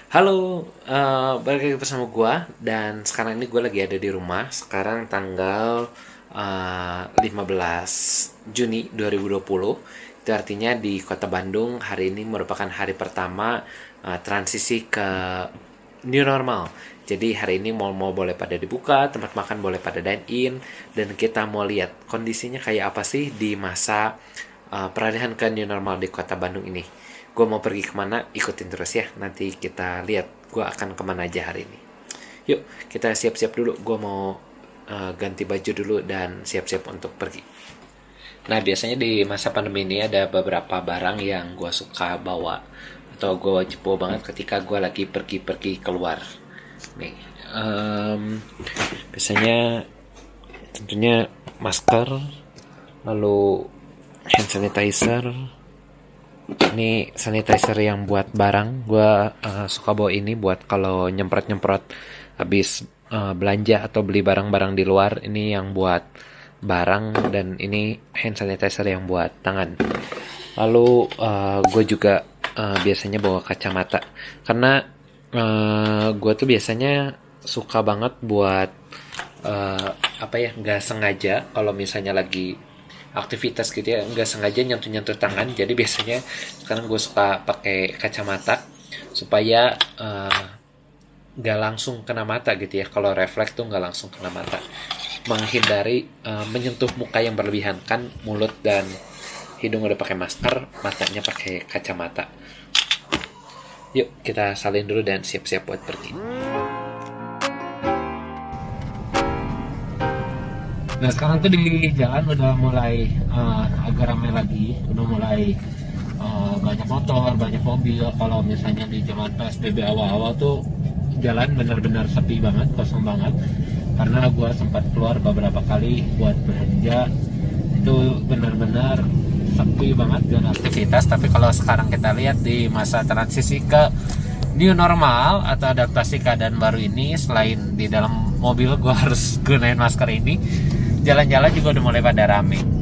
Halo, balik lagi bersama gua dan sekarang ini gue lagi ada di rumah. Sekarang tanggal 15 Juni 2020. Itu artinya di Kota Bandung hari ini merupakan hari pertama transisi ke new normal. Jadi hari ini mall-mall boleh pada dibuka, tempat makan boleh pada dine in, dan kita mau lihat kondisinya kayak apa sih di masa peralihan ke new normal di Kota Bandung ini. Gue mau pergi kemana, ikutin terus ya. Nanti kita lihat gue akan kemana aja hari ini. Yuk, kita siap-siap dulu. Gue mau ganti baju dulu dan siap-siap untuk pergi. Nah, biasanya di masa pandemi ini ada beberapa barang yang gue suka bawa atau gue wajib bawa banget ketika gue lagi pergi-pergi keluar. Nih, biasanya tentunya masker, lalu hand sanitizer. Ini sanitizer yang buat barang. Gua suka bawa ini buat kalau nyemprot-nyemprot habis belanja atau beli barang-barang di luar. Ini yang buat barang dan ini hand sanitizer yang buat tangan. Lalu gue juga biasanya bawa kacamata karena gue tuh biasanya suka banget buat apa ya, nggak sengaja kalau misalnya lagi aktivitas gitu ya, nggak sengaja nyentuh-nyentuh tangan. Jadi biasanya sekarang gue suka pakai kacamata supaya nggak langsung kena mata gitu ya. Kalau refleks tuh nggak langsung kena mata, menghindari menyentuh muka yang berlebihan. Kan mulut dan hidung udah pakai masker, matanya pakai kacamata. Yuk kita salin dulu dan siap-siap buat pergi. Nah sekarang tuh di jalan udah mulai agak ramai lagi, udah mulai banyak motor, banyak mobil. Kalau misalnya di zaman PSBB awal-awal tuh jalan benar-benar sepi banget, kosong banget. Karena gue sempat keluar beberapa kali buat belanja, itu benar-benar sepi banget dan aktivitas. Tapi kalau sekarang kita lihat di masa transisi ke new normal atau adaptasi keadaan baru ini, selain di dalam mobil gue harus gunain masker ini, jalan-jalan juga udah mulai pada rame.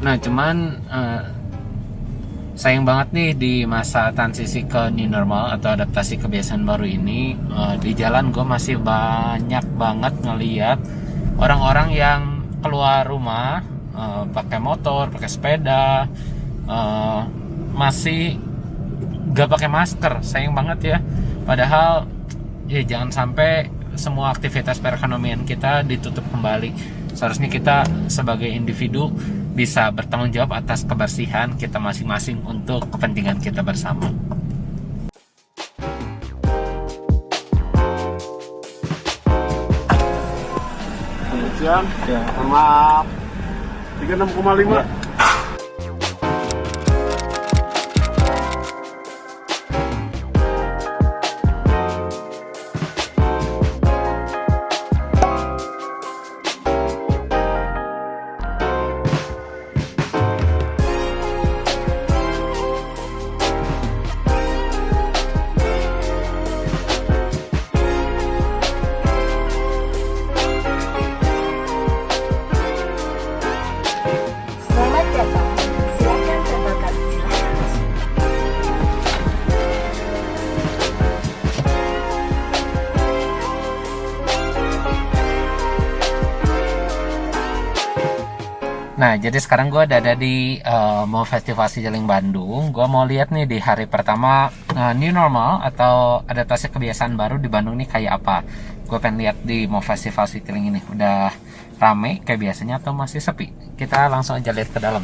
Nah cuman sayang banget nih di masa transisi ke new normal atau adaptasi kebiasaan baru ini, di jalan gue masih banyak banget ngeliat orang-orang yang keluar rumah pakai motor, pakai sepeda, masih gak pakai masker. Sayang banget ya. Padahal ya jangan sampai semua aktivitas perekonomian kita ditutup kembali. Seharusnya kita sebagai individu bisa bertanggung jawab atas kebersihan kita masing-masing untuk kepentingan kita bersama. Siang, ya. Sama 36,5. Ya. Selamat datang. Silakan tambahkan. Silakan. Nah, jadi sekarang gue ada di Mall Festival Cijaleng Bandung. Gue mau lihat nih di hari pertama new normal atau adaptasi kebiasaan baru di Bandung nih kayak apa. Gue pengen lihat di Mall Festival Cijaleng ini udah rame kayak biasanya atau masih sepi. Kita langsung aja lihat ke dalam.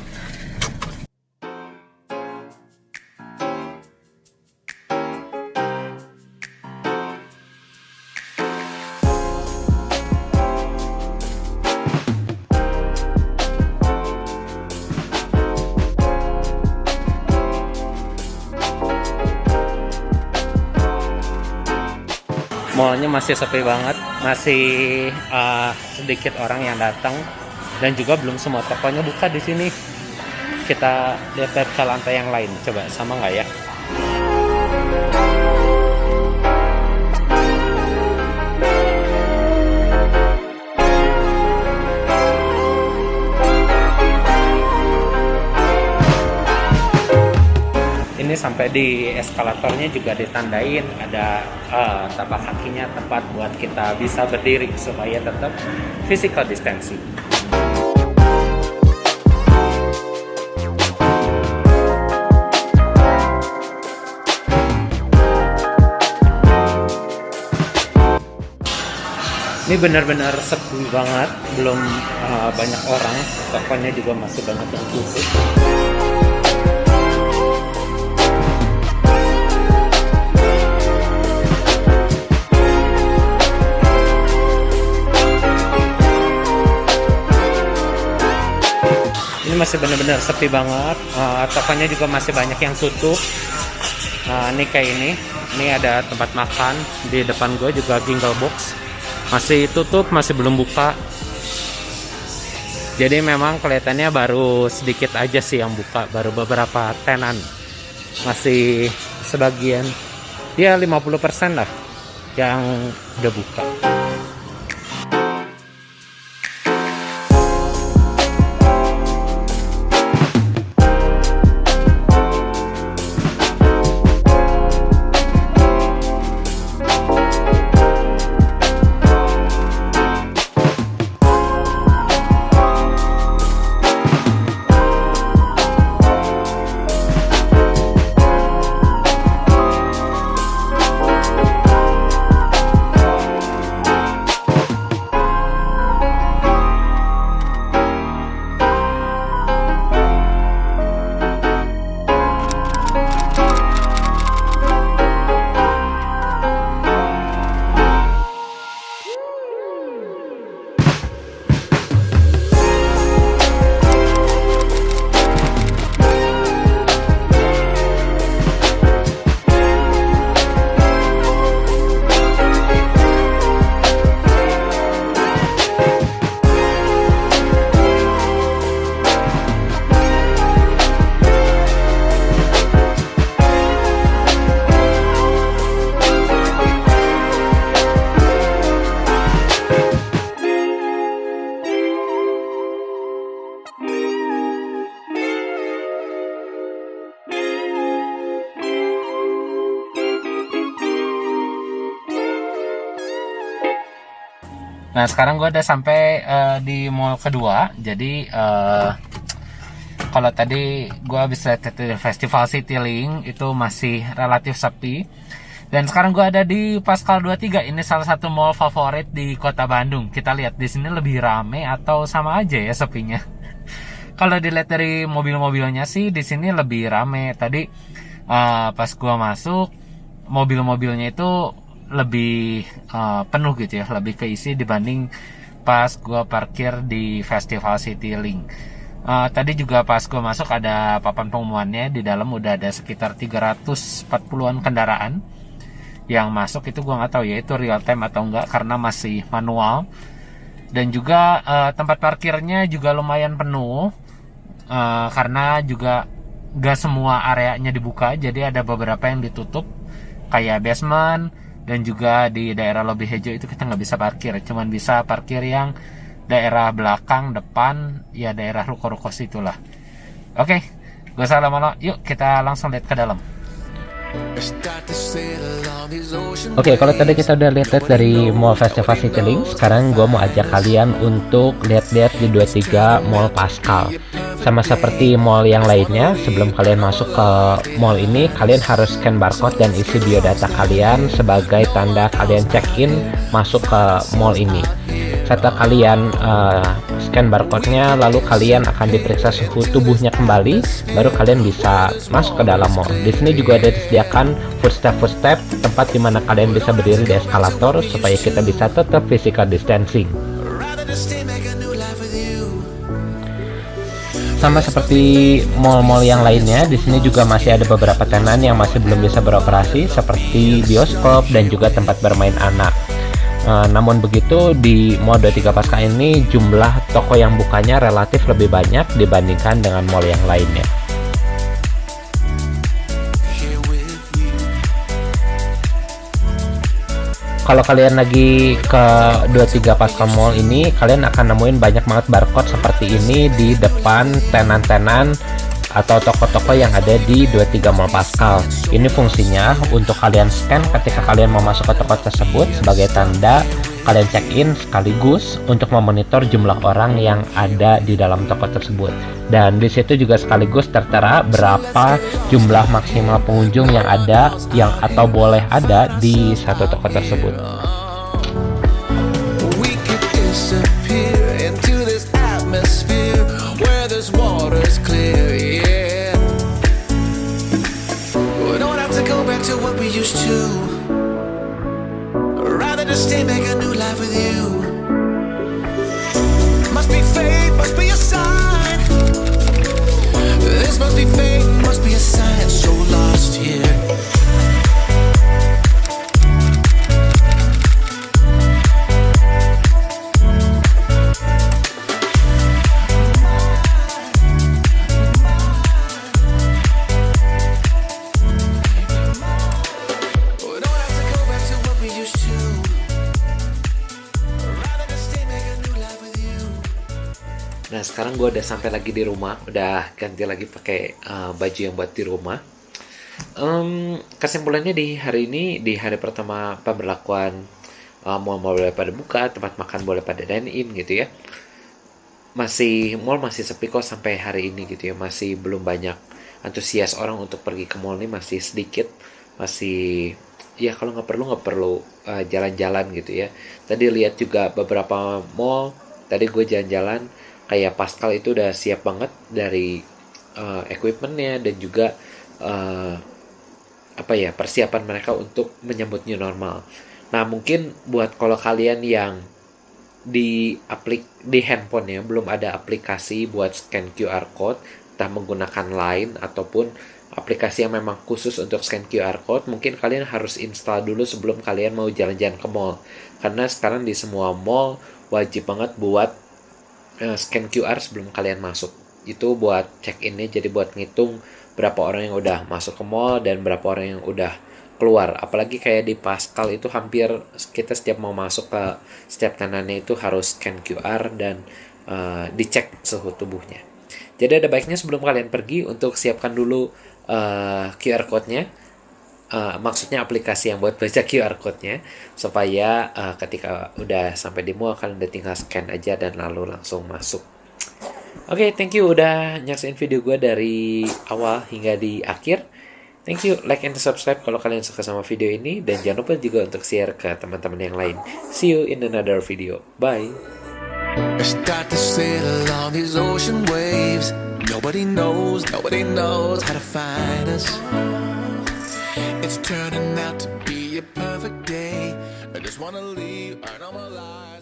Mallnya masih sepi banget, masih sedikit orang yang datang, dan juga belum semua tokonya buka di sini. Kita lihat ke lantai yang lain, coba sama nggak ya? Ini sampai di eskalatornya juga ditandain ada tapak kakinya, tempat buat kita bisa berdiri supaya tetap physical distancing. Ini benar-benar sepi banget, belum banyak orang, tokonya juga masih banyak yang tutup. Ini masih benar-benar sepi banget, tokonya juga masih banyak yang tutup. Ini kayak ini ada tempat makan di depan gue juga, Gingle Box masih tutup, masih belum buka. Jadi memang kelihatannya baru sedikit aja sih yang buka, baru beberapa tenan, masih sebagian ya 50% lah yang udah buka. Nah sekarang gue udah sampai di mall kedua. Jadi kalau tadi gue habis lihat Festival Citylink itu masih relatif sepi. Dan sekarang gue ada di Paskal 23. Ini salah satu mall favorit di kota Bandung. Kita lihat di sini lebih rame atau sama aja ya sepinya. Kalau dilihat dari mobil-mobilnya sih di sini lebih rame. Tadi pas gue masuk, mobil-mobilnya itu lebih penuh gitu ya, lebih keisi dibanding pas gue parkir di Festival Citylink. Tadi juga pas gue masuk ada papan pengumumannya, di dalam udah ada sekitar 340-an kendaraan yang masuk. Itu gue nggak tahu ya itu real time atau enggak karena masih manual. Dan juga tempat parkirnya juga lumayan penuh karena juga gak semua areanya dibuka, jadi ada beberapa yang ditutup kayak basement. Dan juga di daerah lobby hijau itu kita nggak bisa parkir, cuman bisa parkir yang daerah belakang, depan, ya daerah ruko-ruko situlah. Oke, gak usah lama-lama, yuk kita langsung lihat ke dalam. Oke, kalau tadi kita udah lihat dari Mall Festival Citylink, sekarang gue mau ajak kalian untuk lihat-lihat di 23 Mall Paskal. Sama seperti mall yang lainnya, sebelum kalian masuk ke mall ini, kalian harus scan barcode dan isi biodata kalian sebagai tanda kalian check-in masuk ke mall ini. Setelah kalian scan barcode-nya, lalu kalian akan diperiksa suhu tubuhnya kembali, baru kalian bisa masuk ke dalam mall. Di sini juga ada disediakan footstep tempat di mana kalian bisa berdiri di eskalator supaya kita bisa tetap physical distancing. Sama seperti mall-mall yang lainnya, di sini juga masih ada beberapa tenan yang masih belum bisa beroperasi, seperti bioskop dan juga tempat bermain anak. Namun begitu, di Mall 23 Pasca ini jumlah toko yang bukanya relatif lebih banyak dibandingkan dengan mall yang lainnya. Kalau kalian lagi ke 23 Pasca Mall ini, kalian akan nemuin banyak banget barcode seperti ini di depan tenan-tenan atau toko-toko yang ada di 23 Mall Pascal. Ini fungsinya untuk kalian scan ketika kalian mau masuk ke toko tersebut sebagai tanda kalian check in, sekaligus untuk memonitor jumlah orang yang ada di dalam toko tersebut. Dan di situ juga sekaligus tertera berapa jumlah maksimal pengunjung yang ada atau boleh ada di satu toko tersebut. Stay, make a new life with you. Must be fate, must be a sign. This must be fate, must be a sign. So lost here. Nah, sekarang gue udah sampai lagi di rumah, udah ganti lagi pakai baju yang buat di rumah. Kesimpulannya di hari ini, di hari pertama pemberlakuan mall-mall boleh pada buka, tempat makan boleh pada dine-in gitu ya. Mall masih sepi kok sampai hari ini gitu ya. Masih belum banyak antusias orang untuk pergi ke mall nih, masih sedikit. Masih ya kalau nggak perlu jalan-jalan gitu ya. Tadi lihat juga beberapa mall, tadi gue jalan-jalan. Kayak Pascal itu udah siap banget dari equipmentnya dan juga persiapan mereka untuk menyambut new normal. Nah, mungkin buat kalau kalian yang di handphone ya belum ada aplikasi buat scan QR code, entah menggunakan Line ataupun aplikasi yang memang khusus untuk scan QR code, mungkin kalian harus install dulu sebelum kalian mau jalan-jalan ke mall. Karena sekarang di semua mall wajib banget buat scan QR sebelum kalian masuk. Itu buat check-in-nya, jadi buat ngitung berapa orang yang udah masuk ke mall dan berapa orang yang udah keluar. Apalagi kayak di Pascal itu hampir kita setiap mau masuk ke setiap tenannya itu harus scan QR dan dicek suhu tubuhnya. Jadi ada baiknya sebelum kalian pergi untuk siapkan dulu QR code-nya. Maksudnya aplikasi yang buat baca QR code-nya supaya ketika udah sampai di mall kalian udah tinggal scan aja dan lalu langsung masuk. Oke, thank you udah nyaksain video gue dari awal hingga di akhir. Thank you, like and subscribe kalau kalian suka sama video ini, dan jangan lupa juga untuk share ke teman-teman yang lain. See you in another video. Bye. Start to sail along these ocean waves. Nobody knows how to find us. It's turning out to be a perfect day. I just wanna leave, I normalize.